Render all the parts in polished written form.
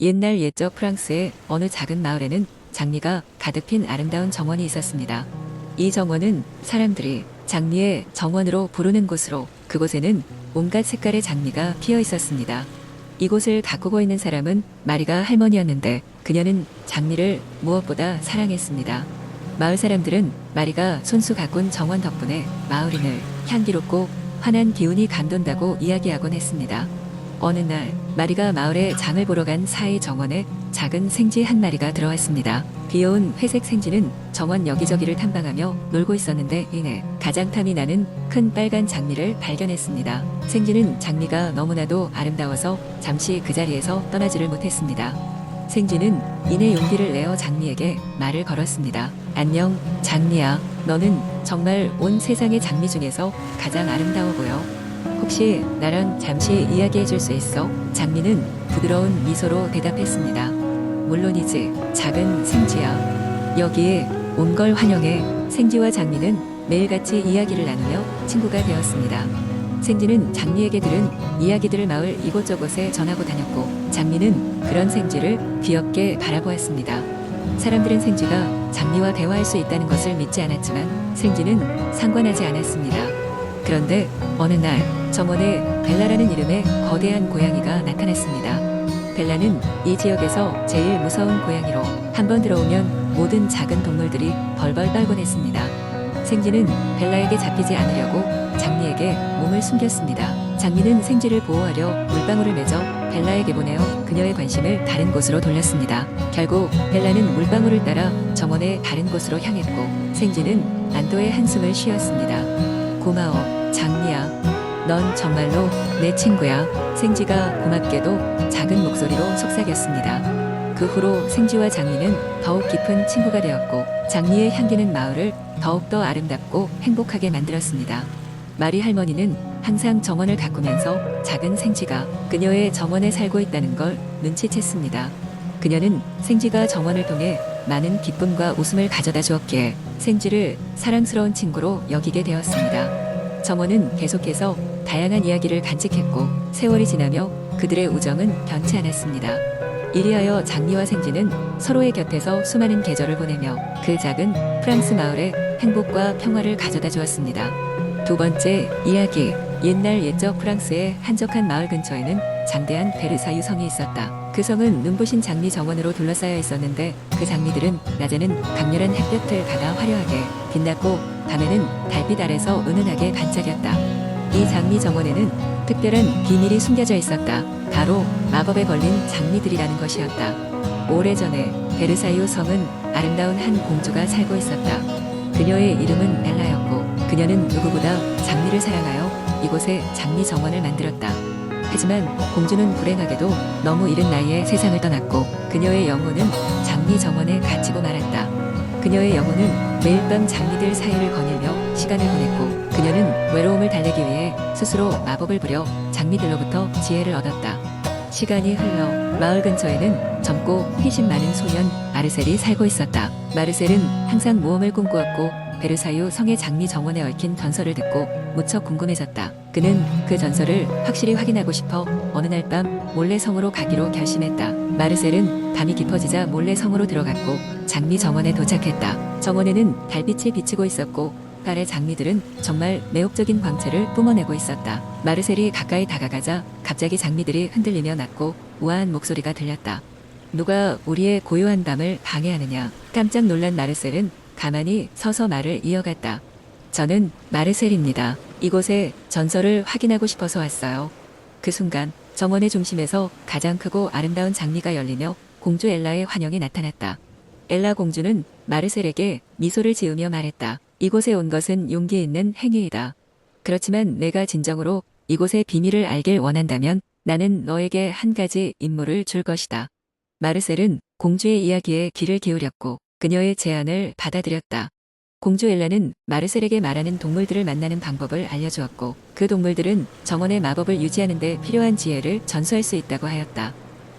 옛날 옛적 프랑스의 어느 작은 마을에는 장미가 가득 핀 아름다운 정원이 있었습니다. 이 정원은 사람들이 장미의 정원으로 부르는 곳으로 그곳에는 온갖 색깔의 장미가 피어 있었습니다. 이곳을 가꾸고 있는 사람은 마리가 할머니였는데 그녀는 장미를 무엇보다 사랑했습니다. 마을 사람들은 마리가 손수 가꾼 정원 덕분에 마을이 늘 향기롭고 환한 기운이 감돈다고 이야기하곤 했습니다. 어느 날 마리가 마을에 장을 보러 간 사이 정원에 작은 생쥐 한 마리가 들어왔습니다. 귀여운 회색 생쥐는 정원 여기저기를 탐방하며 놀고 있었는데 이내 가장탐이 나는 큰 빨간 장미를 발견했습니다. 생쥐는 장미가 너무나도 아름다워서 잠시 그 자리에서 떠나지를 못했습니다. 생쥐는 이내 용기를 내어 장미에게 말을 걸었습니다. 안녕, 장미야. 너는 정말 온 세상의 장미 중에서 가장 아름다워 보여. 혹시 나랑 잠시 이야기해 줄 수 있어? 장미는 부드러운 미소로 대답했습니다. 물론이지, 작은 생쥐야. 여기에 온 걸 환영해. 생쥐와 장미는 매일같이 이야기를 나누며 친구가 되었습니다. 생쥐는 장미에게 들은 이야기들을 마을 이곳저곳에 전하고 다녔고 장미는 그런 생쥐를 귀엽게 바라보았습니다. 사람들은 생쥐가 장미와 대화할 수 있다는 것을 믿지 않았지만 생쥐는 상관하지 않았습니다. 그런데 어느 날 정원에 벨라라는 이름의 거대한 고양이가 나타났습니다. 벨라는 이 지역에서 제일 무서운 고양이로 한번 들어오면 모든 작은 동물들이 벌벌 떨곤 했습니다. 생쥐는 벨라에게 잡히지 않으려고 장미에게 몸을 숨겼습니다. 장미는 생쥐를 보호하려 물방울을 맺어 벨라에게 보내어 그녀의 관심을 다른 곳으로 돌렸습니다. 결국 벨라는 물방울을 따라 정원의 다른 곳으로 향했고 생쥐는 안도의 한숨을 쉬었습니다. 고마워, 장미야. 넌 정말로 내 친구야. 생쥐가 고맙게도 작은 목소리로 속삭였습니다. 그 후로 생쥐와 장미는 더욱 깊은 친구가 되었고 장미의 향기는 마을을 더욱더 아름답고 행복하게 만들었습니다. 마리 할머니는 항상 정원을 가꾸면서 작은 생쥐가 그녀의 정원에 살고 있다는 걸 눈치챘습니다. 그녀는 생쥐가 정원을 통해 많은 기쁨과 웃음을 가져다 주었기에 생쥐를 사랑스러운 친구로 여기게 되었습니다. 정원은 계속해서 다양한 이야기를 간직했고 세월이 지나며 그들의 우정은 변치 않았습니다. 이리하여 장미와 생쥐는 서로의 곁에서 수많은 계절을 보내며 그 작은 프랑스 마을에 행복과 평화를 가져다 주었습니다. 두 번째 이야기. 옛날 옛적 프랑스의 한적한 마을 근처에는 장대한 베르사유 성이 있었다. 그 성은 눈부신 장미 정원으로 둘러싸여 있었는데 그 장미들은 낮에는 강렬한 햇볕을 받아 화려하게 빛났고 밤에는 달빛 아래서 은은하게 반짝였다. 이 장미 정원에는 특별한 비밀이 숨겨져 있었다. 바로 마법에 걸린 장미들이라는 것이었다. 오래전에 베르사유 성은 아름다운 한 공주가 살고 있었다. 그녀의 이름은 엘라였고 그녀는 누구보다 장미를 사랑하여 이곳에 장미 정원을 만들었다. 하지만 공주는 불행하게도 너무 이른 나이에 세상을 떠났고 그녀의 영혼은 장미 정원에 갇히고 말았다. 그녀의 영혼은 매일 밤 장미들 사이를 거닐며 시간을 보냈고 그녀는 외로움을 달래기 위해 스스로 마법을 부려 장미들로부터 지혜를 얻었다. 시간이 흘러 마을 근처에는 젊고 호기심 많은 소년 마르셀이 살고 있었다. 마르셀은 항상 모험을 꿈꾸었고 베르사유 성의 장미 정원에 얽힌 전설을 듣고 무척 궁금해졌다. 그는 그 전설을 확실히 확인하고 싶어 어느 날 밤 몰래 성으로 가기로 결심했다. 마르셀은 밤이 깊어지자 몰래 성으로 들어갔고 장미 정원에 도착했다. 정원에는 달빛이 비치고 있었고 달의 장미들은 정말 매혹적인 광채를 뿜어내고 있었다. 마르셀이 가까이 다가가자 갑자기 장미들이 흔들리며 낮고 우아한 목소리가 들렸다. 누가 우리의 고요한 밤을 방해하느냐. 깜짝 놀란 마르셀은 가만히 서서 말을 이어갔다. 저는 마르셀입니다. 이곳에 전설을 확인하고 싶어서 왔어요. 그 순간 정원의 중심에서 가장 크고 아름다운 장미가 열리며 공주 엘라의 환영이 나타났다. 엘라 공주는 마르셀에게 미소를 지으며 말했다. 이곳에 온 것은 용기 있는 행위이다. 그렇지만 내가 진정으로 이곳의 비밀을 알길 원한다면 나는 너에게 한 가지 임무를 줄 것이다. 마르셀은 공주의 이야기에 귀를 기울였고 그녀의 제안을 받아들였다. 공주 엘라는 마르셀에게 말하는 동물들을 만나는 방법을 알려주었고 그 동물들은 정원의 마법을 유지하는 데 필요한 지혜를 전수할 수 있다고 하였다.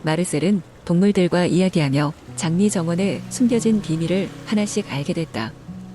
마르셀은 동물들과 이야기하며 장미 정원에 숨겨진 비밀을 하나씩 알게 됐다.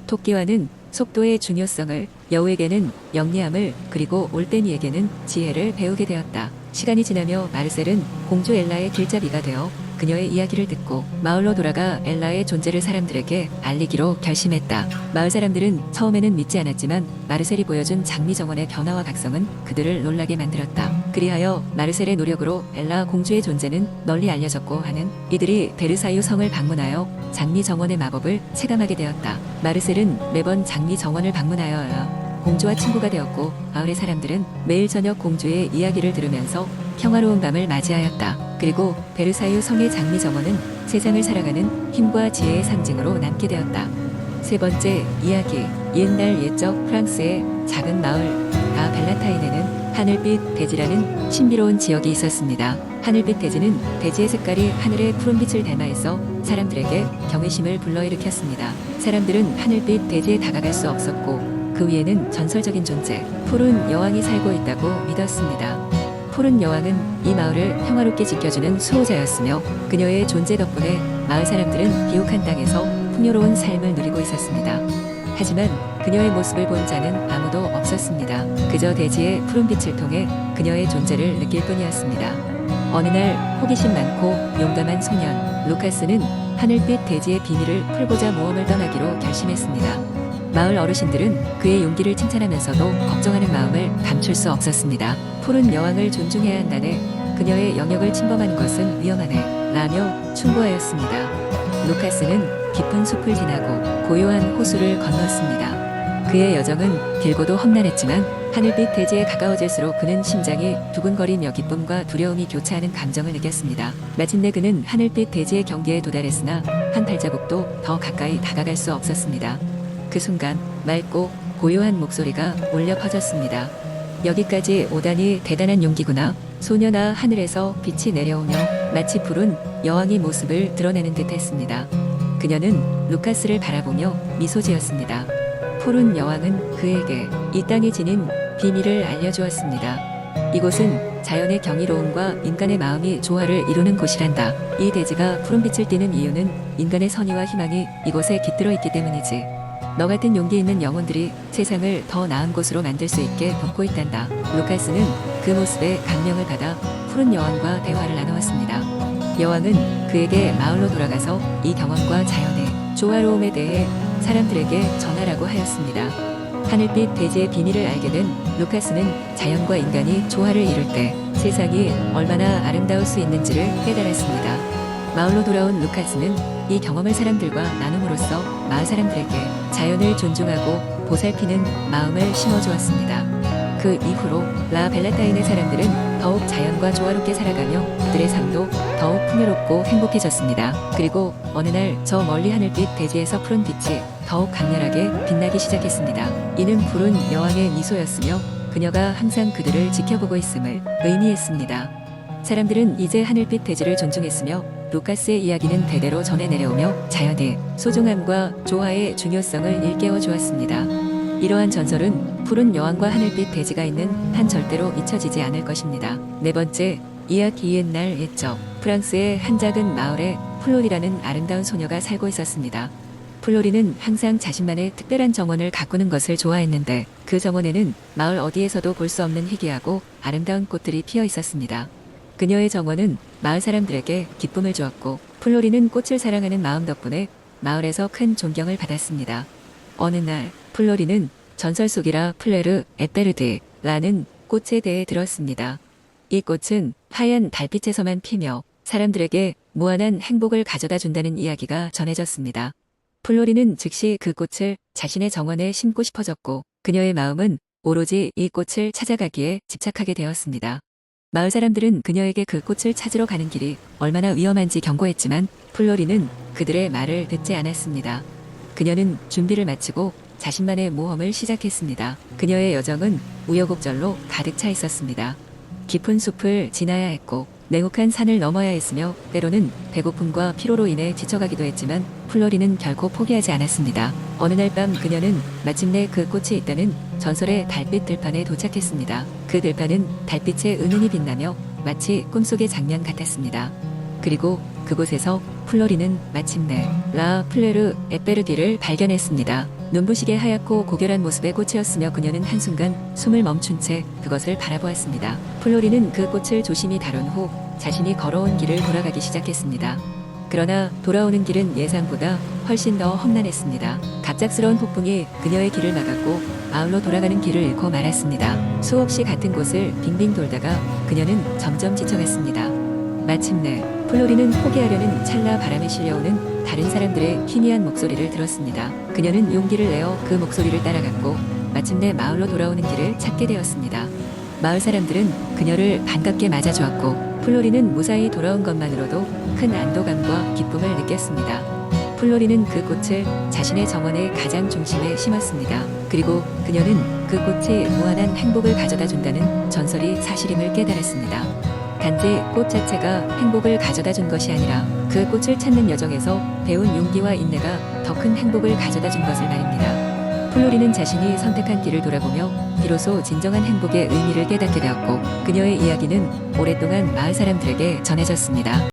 토끼와는 속도의 중요성을, 여우에게는 영리함을, 그리고 올빼미에게는 지혜를 배우게 되었다. 시간이 지나며 마르셀은 공주 엘라의 길잡이가 되어 그녀의 이야기를 듣고 마을로 돌아가 엘라의 존재를 사람들에게 알리기로 결심했다. 마을 사람들은 처음에는 믿지 않았지만 마르셀이 보여준 장미 정원의 변화와 각성은 그들을 놀라게 만들었다. 그리하여 마르셀의 노력으로 엘라 공주의 존재는 널리 알려졌고 하는 이들이 베르사유 성을 방문하여 장미 정원의 마법을 체감하게 되었다. 마르셀은 매번 장미 정원을 방문하여 공주와 친구가 되었고 마을의 사람들은 매일 저녁 공주의 이야기를 들으면서 평화로운 밤을 맞이하였다. 그리고 베르사유 성의 장미 정원은 세상을 살아가는 힘과 지혜의 상징으로 남게 되었다. 세 번째 이야기. 옛날 옛적 프랑스의 작은 마을 라 벨라타인에는 하늘빛 대지라는 신비로운 지역이 있었습니다. 하늘빛 대지는 대지의 색깔이 하늘의 푸른빛을 닮아해서 사람들에게 경외심을 불러일으켰습니다. 사람들은 하늘빛 대지에 다가갈 수 없었고 그 위에는 전설적인 존재 푸른 여왕이 살고 있다고 믿었습니다. 푸른 여왕은 이 마을을 평화롭게 지켜주는 수호자였으며 그녀의 존재 덕분에 마을 사람들은 비옥한 땅에서 풍요로운 삶을 누리고 있었습니다. 하지만 그녀의 모습을 본 자는 아무도 없었습니다. 그저 대지의 푸른빛을 통해 그녀의 존재를 느낄 뿐이었습니다. 어느 날 호기심 많고 용감한 소년 루카스는 하늘빛 대지의 비밀을 풀고자 모험을 떠나기로 결심했습니다. 마을 어르신들은 그의 용기를 칭찬하면서도 걱정하는 마음을 감출 수 없었습니다. 푸른 여왕을 존중해야 한다네 그녀의 영역을 침범하는 것은 위험하네 라며 충고하였습니다. 루카스는 깊은 숲을 지나고 고요한 호수를 건넜습니다. 그의 여정은 길고도 험난했지만 하늘빛 대지에 가까워질수록 그는 심장이 두근거리며 기쁨과 두려움이 교차하는 감정을 느꼈습니다. 마침내 그는 하늘빛 대지의 경계에 도달했으나 한 발자국도 더 가까이 다가갈 수 없었습니다. 그 순간 맑고 고요한 목소리가 울려 퍼졌습니다. 여기까지 오다니 대단한 용기구나. 소녀나 하늘에서 빛이 내려오며 마치 푸른 여왕의 모습을 드러내는 듯 했습니다. 그녀는 루카스를 바라보며 미소 지었습니다. 푸른 여왕은 그에게 이 땅에 지닌 비밀을 알려주었습니다. 이곳은 자연의 경이로움과 인간의 마음이 조화를 이루는 곳이란다. 이 대지가 푸른빛을 띠는 이유는 인간의 선의와 희망이 이곳에 깃들어 있기 때문이지. 너 같은 용기 있는 영혼들이 세상을 더 나은 곳으로 만들 수 있게 돕고 있단다. 루카스는 그 모습에 감명을 받아 푸른 여왕과 대화를 나누었습니다. 여왕은 그에게 마을로 돌아가서 이 경험과 자연의 조화로움에 대해 사람들에게 전하라고 하였습니다. 하늘빛 대지의 비밀을 알게 된 루카스는 자연과 인간이 조화를 이룰 때 세상이 얼마나 아름다울 수 있는지를 깨달았습니다. 마을로 돌아온 루카스는 이 경험을 사람들과 나눔으로써 마을 사람들에게 자연을 존중하고 보살피는 마음을 심어주었습니다. 그 이후로 라 벨라타인의 사람들은 더욱 자연과 조화롭게 살아가며 그들의 삶도 더욱 풍요롭고 행복해졌습니다. 그리고 어느 날 저 멀리 하늘빛 대지에서 푸른 빛이 더욱 강렬하게 빛나기 시작했습니다. 이는 푸른 여왕의 미소였으며 그녀가 항상 그들을 지켜보고 있음을 의미했습니다. 사람들은 이제 하늘빛 대지를 존중했으며 루카스의 이야기는 대대로 전해 내려오며 자연의 소중함과 조화의 중요성을 일깨워 주었습니다. 이러한 전설은 푸른 여왕과 하늘빛 대지가 있는 한 절대로 잊혀지지 않을 것입니다. 네 번째, 이야기. 옛날 옛적 프랑스의 한 작은 마을에 플로리라는 아름다운 소녀가 살고 있었습니다. 플로리는 항상 자신만의 특별한 정원을 가꾸는 것을 좋아했는데 그 정원에는 마을 어디에서도 볼 수 없는 희귀하고 아름다운 꽃들이 피어 있었습니다. 그녀의 정원은 마을 사람들에게 기쁨을 주었고 플로리는 꽃을 사랑하는 마음 덕분에 마을에서 큰 존경을 받았습니다. 어느 날 플로리는 전설 속이라 플레르 에페르드라는 꽃에 대해 들었습니다. 이 꽃은 하얀 달빛에서만 피며 사람들에게 무한한 행복을 가져다 준다는 이야기가 전해졌습니다. 플로리는 즉시 그 꽃을 자신의 정원에 심고 싶어졌고 그녀의 마음은 오로지 이 꽃을 찾아가기에 집착하게 되었습니다. 마을 사람들은 그녀에게 그 꽃을 찾으러 가는 길이 얼마나 위험한지 경고했지만 플로리는 그들의 말을 듣지 않았습니다. 그녀는 준비를 마치고 자신만의 모험을 시작했습니다. 그녀의 여정은 우여곡절로 가득 차 있었습니다. 깊은 숲을 지나야 했고 냉혹한 산을 넘어야 했으며 때로는 배고픔과 피로로 인해 지쳐가기도 했지만 플로리는 결코 포기하지 않았습니다. 어느 날 밤 그녀는 마침내 그 꽃이 있다는 전설의 달빛 들판에 도착했습니다. 그 들판은 달빛에 은은히 빛나며 마치 꿈속의 장면 같았습니다. 그리고 그곳에서 플로리는 마침내 라 플레르 에페르디를 발견했습니다. 눈부시게 하얗고 고결한 모습의 꽃이었으며 그녀는 한순간 숨을 멈춘 채 그것을 바라보았습니다. 플로리는 그 꽃을 조심히 다룬 후 자신이 걸어온 길을 돌아가기 시작했습니다. 그러나 돌아오는 길은 예상보다 훨씬 더 험난했습니다. 갑작스러운 폭풍이 그녀의 길을 막았고 마을로 돌아가는 길을 잃고 말았습니다. 수없이 같은 곳을 빙빙 돌다가 그녀는 점점 지쳐갔습니다. 마침내 플로리는 포기하려는 찰나 바람에 실려오는 다른 사람들의 희미한 목소리를 들었습니다. 그녀는 용기를 내어 그 목소리를 따라갔고 마침내 마을로 돌아오는 길을 찾게 되었습니다. 마을 사람들은 그녀를 반갑게 맞아주었고 플로리는 무사히 돌아온 것만으로도 큰 안도감과 기쁨을 느꼈습니다. 플로리는 그 꽃을 자신의 정원의 가장 중심에 심었습니다. 그리고 그녀는 그 꽃이 무한한 행복을 가져다 준다는 전설이 사실임을 깨달았습니다. 단지 꽃 자체가 행복을 가져다 준 것이 아니라 그 꽃을 찾는 여정에서 배운 용기와 인내가 더 큰 행복을 가져다 준 것을 말입니다. 플로리는 자신이 선택한 길을 돌아보며 비로소 진정한 행복의 의미를 깨닫게 되었고 그녀의 이야기는 오랫동안 마을 사람들에게 전해졌습니다.